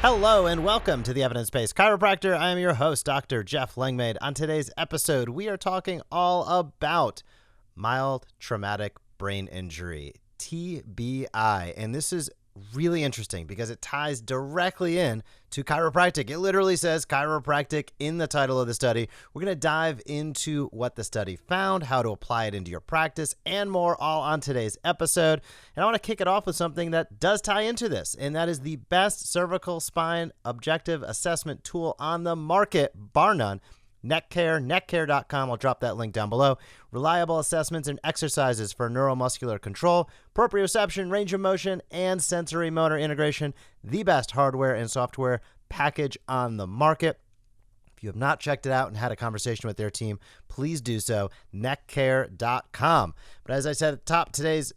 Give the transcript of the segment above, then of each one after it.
Hello and welcome to the Evidence Based Chiropractor. I am your host, Dr. Jeff Langmaid. On today's episode, we are talking all about mild traumatic brain injury, TBI. And this is really interesting because it ties directly in to chiropractic. It literally says chiropractic in the title of the study. We're going to dive into what the study found, how to apply it into your practice, and more, all on today's episode. And I want to kick it off with something that does tie into this, and that is the best cervical spine objective assessment tool on the market, bar none. NeckCare, neckcare.com. I'll drop that link down below. Reliable assessments and exercises for neuromuscular control, proprioception, range of motion, and sensory motor integration. The best hardware and software package on the market. If you have not checked it out and had a conversation with their team, please do so. neckcare.com. But as I said at the top, today's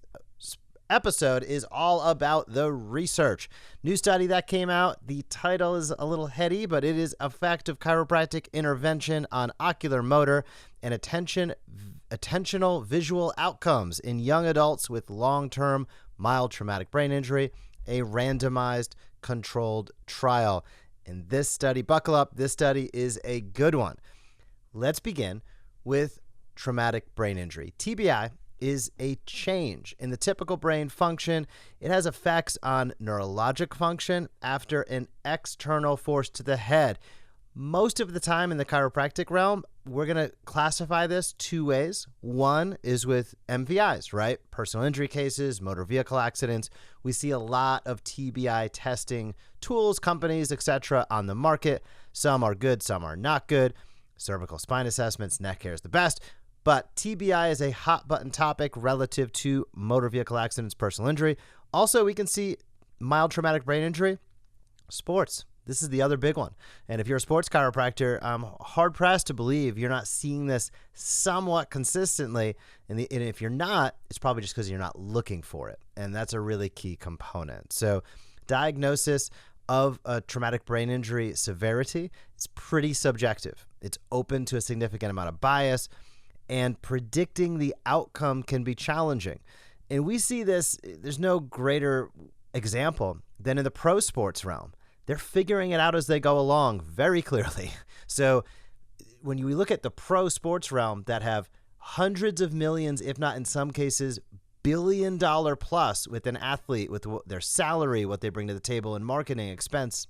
episode is all about the research. New study that came out. The title is a little heady, but it is effective chiropractic intervention on oculomotor and attentional visual outcomes in young adults with long-term mild traumatic brain injury, a randomized controlled trial. And this study, buckle up, this study is a good one. Let's begin with traumatic brain injury. TBI is a change in the typical brain function. It has effects on neurologic function after an external force to the head. Most of the time in the chiropractic realm, we're going to classify this two ways. One is with MVIs, right? Personal injury cases, motor vehicle accidents. We see a lot of TBI testing tools, companies, etc. on the market. Some are good, some are not good. Cervical spine assessments, NeckCare is the best. But TBI is a hot button topic relative to motor vehicle accidents, personal injury. Also, we can see mild traumatic brain injury, sports. This is the other big one. And if you're a sports chiropractor, I'm hard pressed to believe you're not seeing this somewhat consistently. And if you're not, it's probably just because you're not looking for it. And that's a really key component. So diagnosis of a traumatic brain injury severity is pretty subjective. It's open to a significant amount of bias, and predicting the outcome can be challenging. And we see this, there's no greater example than in the pro sports realm. They're figuring it out as they go along very clearly. So when we look at the pro sports realm that have hundreds of millions, if not in some cases, $1 billion plus with an athlete, with their salary, what they bring to the table in marketing, expense,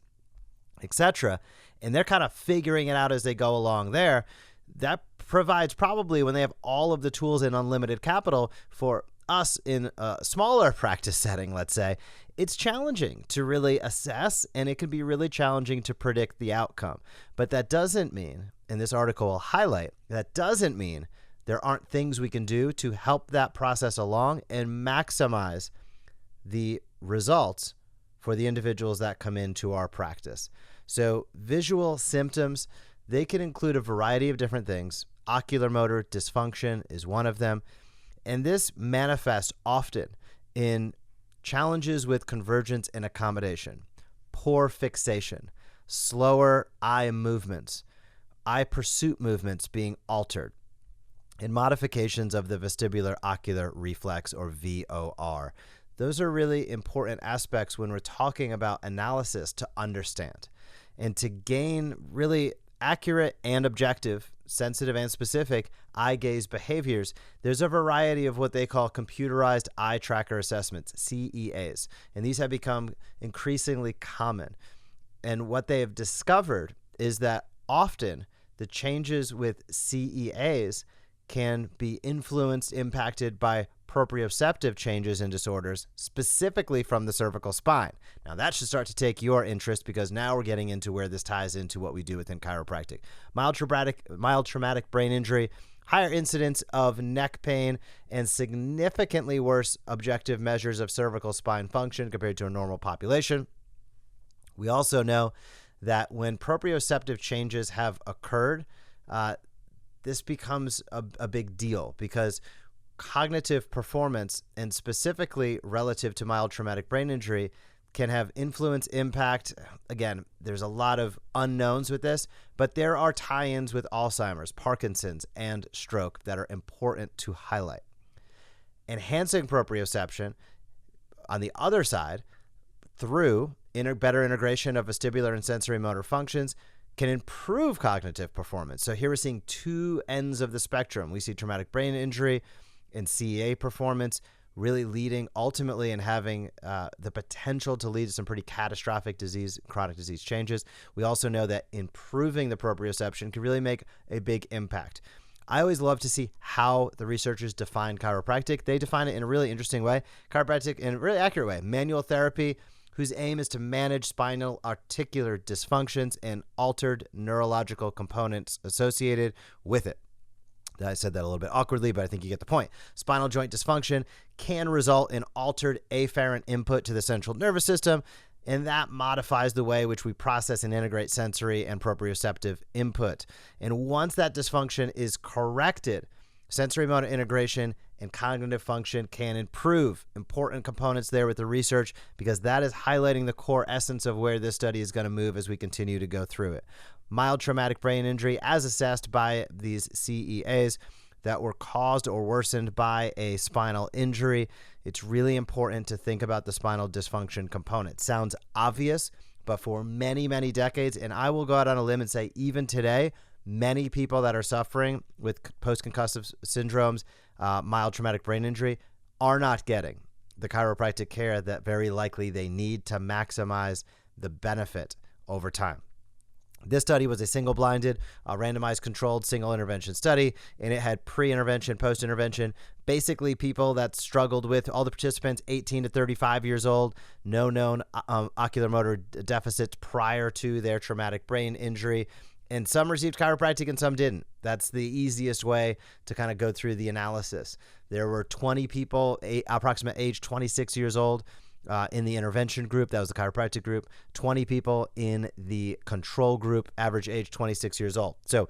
etc., and they're kind of figuring it out as they go along there, that provides probably, when they have all of the tools and unlimited capital, for us in a smaller practice setting, let's say, it's challenging to really assess, and it can be really challenging to predict the outcome. But that doesn't mean, and this article will highlight, that doesn't mean there aren't things we can do to help that process along and maximize the results for the individuals that come into our practice. So visual symptoms, they can include a variety of different things. Oculomotor dysfunction is one of them. And this manifests often in challenges with convergence and accommodation, poor fixation, slower eye movements, eye pursuit movements being altered, and modifications of the vestibular ocular reflex, or VOR. Those are really important aspects when we're talking about analysis to understand and to gain really accurate and objective, sensitive and specific eye gaze behaviors. There's a variety of what they call computerized eye tracker assessments, CEAs, and these have become increasingly common. And what they have discovered is that often the changes with CEAs can be influenced, impacted by proprioceptive changes and disorders, specifically from the cervical spine. Now that should start to take your interest, because now we're getting into where this ties into what we do within chiropractic. Mild traumatic brain injury, higher incidence of neck pain, and significantly worse objective measures of cervical spine function compared to a normal population. We also know that when proprioceptive changes have occurred, this becomes a big deal, because cognitive performance, and specifically relative to mild traumatic brain injury, can have influence, impact. Again, there's a lot of unknowns with this, but there are tie-ins with Alzheimer's, Parkinson's, and stroke that are important to highlight. Enhancing proprioception, on the other side, through better integration of vestibular and sensory motor functions, can improve cognitive performance. So here we're seeing two ends of the spectrum. We see traumatic brain injury and CEA performance really leading ultimately and having the potential to lead to some pretty catastrophic disease, chronic disease changes. We also know that improving the proprioception can really make a big impact. I always love to see how the researchers define chiropractic. They define it in a really interesting way. Chiropractic in a really accurate way. Manual therapy whose aim is to manage spinal articular dysfunctions and altered neurological components associated with it. I said that a little bit awkwardly, but I think you get the point. Spinal joint dysfunction can result in altered afferent input to the central nervous system, and that modifies the way which we process and integrate sensory and proprioceptive input. And once that dysfunction is corrected, sensory motor integration and cognitive function can improve. Important components there with the research, because that is highlighting the core essence of where this study is going to move as we continue to go through it. Mild traumatic brain injury as assessed by these CEAs that were caused or worsened by a spinal injury. It's really important to think about the spinal dysfunction component. Sounds obvious, but for many, many decades, and I will go out on a limb and say even today, many people that are suffering with post-concussive syndromes, mild traumatic brain injury, are not getting the chiropractic care that very likely they need to maximize the benefit over time. This study was a single-blinded, randomized controlled single intervention study, and it had pre-intervention, post-intervention, basically people that struggled with all the participants 18 to 35 years old, no known oculomotor deficits prior to their traumatic brain injury. And some received chiropractic and some didn't. That's the easiest way to kind of go through the analysis. There were 20 people, approximate age 26 years old, in the intervention group. That was the chiropractic group. 20 people in the control group, average age 26 years old. So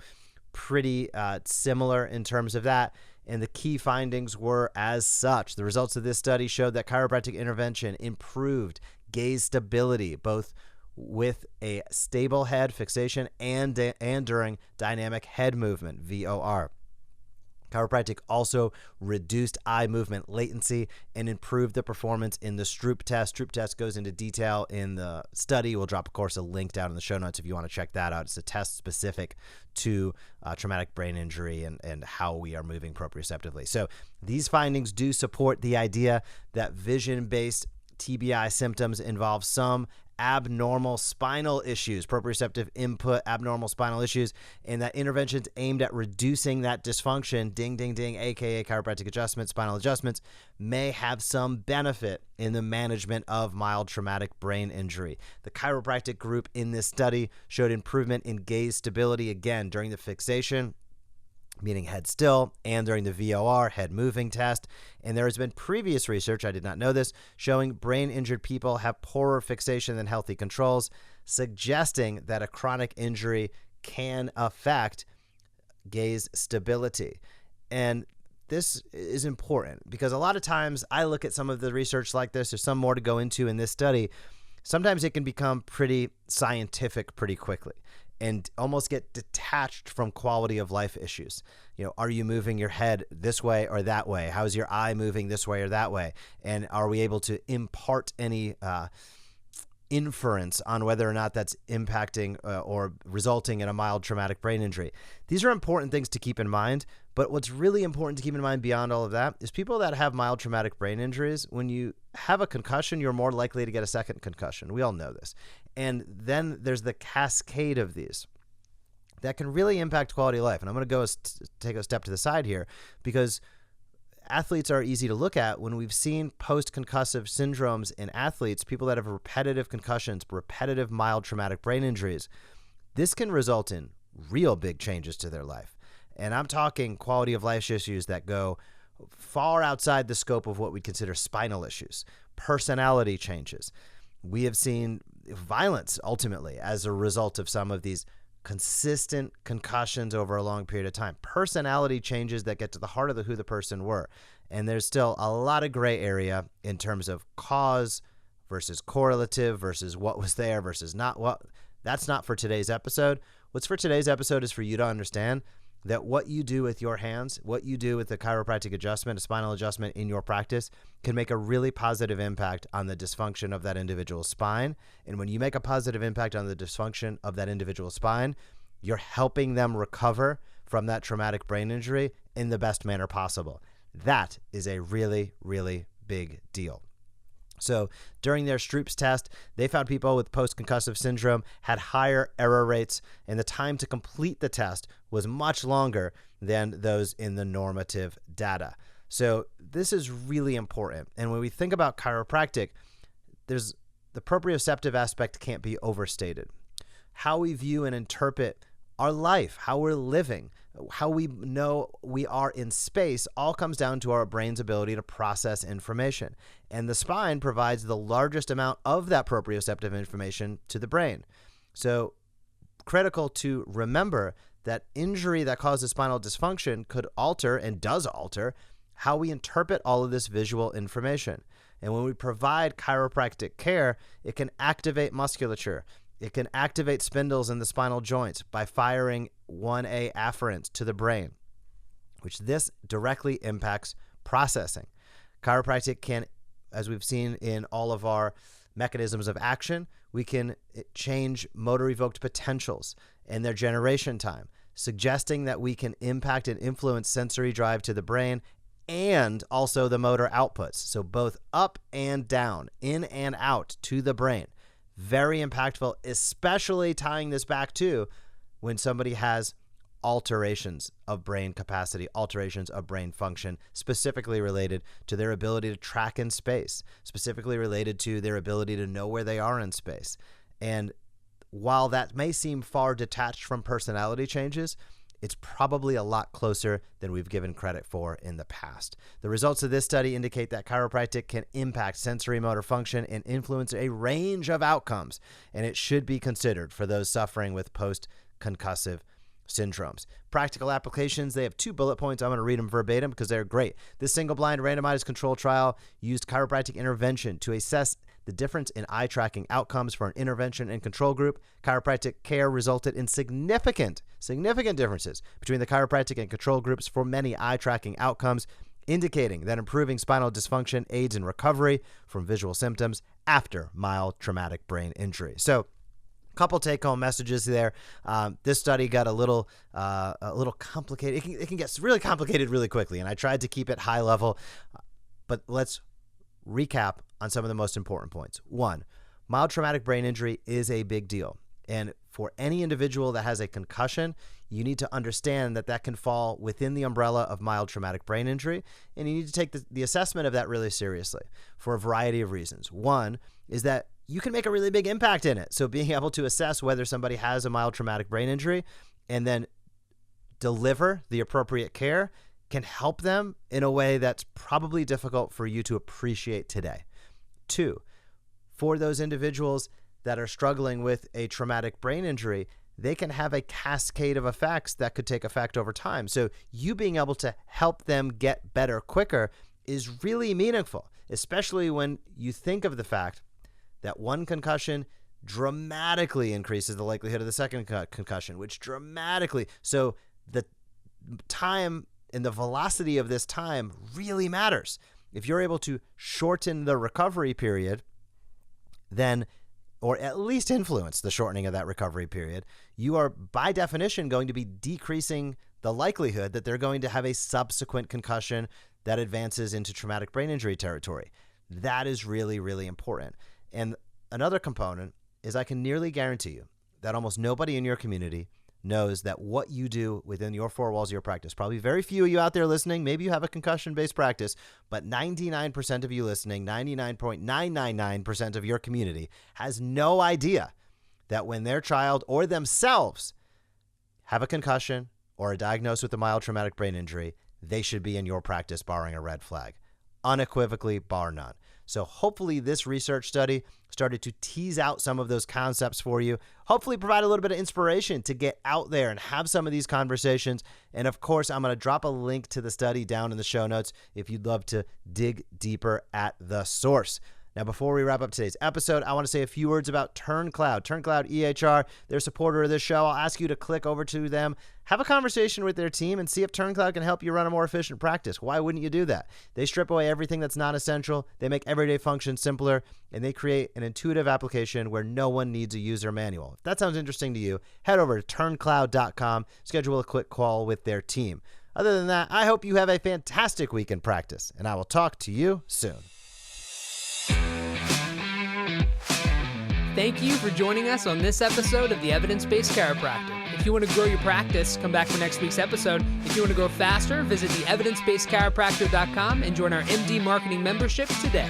pretty similar in terms of that. And the key findings were as such. The results of this study showed that chiropractic intervention improved gaze stability, both with a stable head fixation and during dynamic head movement, VOR. Chiropractic also reduced eye movement latency and improved the performance in the Stroop test. Stroop test goes into detail in the study. We'll drop, of course, a link down in the show notes if you want to check that out. It's a test specific to traumatic brain injury and how we are moving proprioceptively. So these findings do support the idea that vision-based TBI symptoms involve some abnormal spinal issues, proprioceptive input, abnormal spinal issues, and that interventions aimed at reducing that dysfunction, ding, ding, ding, aka chiropractic adjustments, spinal adjustments, may have some benefit in the management of mild traumatic brain injury. The chiropractic group in this study showed improvement in gaze stability, again, during the fixation, meaning head still, and during the VOR, head moving test. And there has been previous research, I did not know this, showing brain injured people have poorer fixation than healthy controls, suggesting that a chronic injury can affect gaze stability. And this is important because a lot of times I look at some of the research like this, there's some more to go into in this study. Sometimes it can become pretty scientific pretty quickly and almost get detached from quality of life issues. You know, are you moving your head this way or that way? How's your eye moving this way or that way? And are we able to impart any inference on whether or not that's impacting or resulting in a mild traumatic brain injury? These are important things to keep in mind, but what's really important to keep in mind beyond all of that is people that have mild traumatic brain injuries, when you have a concussion, you're more likely to get a second concussion. We all know this. And then there's the cascade of these that can really impact quality of life. And I'm going to go take a step to the side here because athletes are easy to look at. When we've seen post-concussive syndromes in athletes, people that have repetitive concussions, repetitive mild traumatic brain injuries, this can result in real big changes to their life. And I'm talking quality of life issues that go far outside the scope of what we'd consider spinal issues, personality changes. We have seen violence ultimately as a result of some of these consistent concussions over a long period of time, personality changes that get to the heart of who the person were. And there's still a lot of gray area in terms of cause versus correlative versus what was there versus not what. That's not for today's episode. What's for today's episode is for you to understand that what you do with your hands, what you do with the chiropractic adjustment, a spinal adjustment in your practice, can make a really positive impact on the dysfunction of that individual's spine. And when you make a positive impact on the dysfunction of that individual's spine, you're helping them recover from that traumatic brain injury in the best manner possible. That is a really, really big deal. So during their Stroop's test, they found people with post-concussive syndrome had higher error rates, and the time to complete the test was much longer than those in the normative data. So this is really important. And when we think about chiropractic, there's the proprioceptive aspect can't be overstated. How we view and interpret our life, how we're living, how we know we are in space, all comes down to our brain's ability to process information. And the spine provides the largest amount of that proprioceptive information to the brain. So critical to remember that injury that causes spinal dysfunction could alter and does alter how we interpret all of this visual information. And when we provide chiropractic care, it can activate musculature. It can activate spindles in the spinal joints by firing 1A afferents to the brain, which this directly impacts processing. Chiropractic can, as we've seen in all of our mechanisms of action, we can change motor evoked potentials and their generation time, suggesting that we can impact and influence sensory drive to the brain and also the motor outputs. So both up and down, in and out to the brain. Very impactful, especially tying this back to when somebody has alterations of brain capacity, alterations of brain function, specifically related to their ability to track in space, specifically related to their ability to know where they are in space. And while that may seem far detached from personality changes, it's probably a lot closer than we've given credit for in the past. The results of this study indicate that chiropractic can impact sensory motor function and influence a range of outcomes, and it should be considered for those suffering with post-concussive syndromes. Practical applications, they have 2 bullet points. I'm going to read them verbatim because they're great. This single-blind randomized control trial used chiropractic intervention to assess the difference in eye tracking outcomes for an intervention and control group. Chiropractic care resulted in significant differences between the chiropractic and control groups for many eye tracking outcomes, indicating that improving spinal dysfunction aids in recovery from visual symptoms after mild traumatic brain injury. So, couple take-home messages there. This study got a little complicated. It can get really complicated really quickly, and I tried to keep it high level. But let's recap on some of the most important points. 1, mild traumatic brain injury is a big deal. And for any individual that has a concussion, you need to understand that that can fall within the umbrella of mild traumatic brain injury, and you need to take the assessment of that really seriously for a variety of reasons. 1 is that you can make a really big impact in it. So being able to assess whether somebody has a mild traumatic brain injury and then deliver the appropriate care can help them in a way that's probably difficult for you to appreciate today. 2, for those individuals that are struggling with a traumatic brain injury, they can have a cascade of effects that could take effect over time. So you being able to help them get better quicker is really meaningful, especially when you think of the fact that one concussion dramatically increases the likelihood of the second concussion, which dramatically, so the time and the velocity of this time really matters. If you're able to shorten the recovery period, then, or at least influence the shortening of that recovery period, you are by definition going to be decreasing the likelihood that they're going to have a subsequent concussion that advances into traumatic brain injury territory. That is really, really important. And another component is I can nearly guarantee you that almost nobody in your community knows that what you do within your 4 walls of your practice, probably very few of you out there listening, maybe you have a concussion-based practice, but 99% of you listening, 99.999% of your community has no idea that when their child or themselves have a concussion or are diagnosed with a mild traumatic brain injury, they should be in your practice barring a red flag. Unequivocally, bar none. So hopefully this research study started to tease out some of those concepts for you, hopefully provide a little bit of inspiration to get out there and have some of these conversations. And of course, I'm going to drop a link to the study down in the show notes if you'd love to dig deeper at the source. Now, before we wrap up today's episode, I want to say a few words about TurnCloud. TurnCloud EHR, they're a supporter of this show. I'll ask you to click over to them, have a conversation with their team, and see if TurnCloud can help you run a more efficient practice. Why wouldn't you do that? They strip away everything that's not essential. They make everyday functions simpler, and they create an intuitive application where no one needs a user manual. If that sounds interesting to you, head over to turncloud.com, schedule a quick call with their team. Other than that, I hope you have a fantastic week in practice, and I will talk to you soon. Thank you for joining us on this episode of the Evidence Based Chiropractor. If you want to grow your practice, come back for next week's episode. If you want to grow faster, visit the evidencebasedchiropractor.com and join our MD Marketing membership today.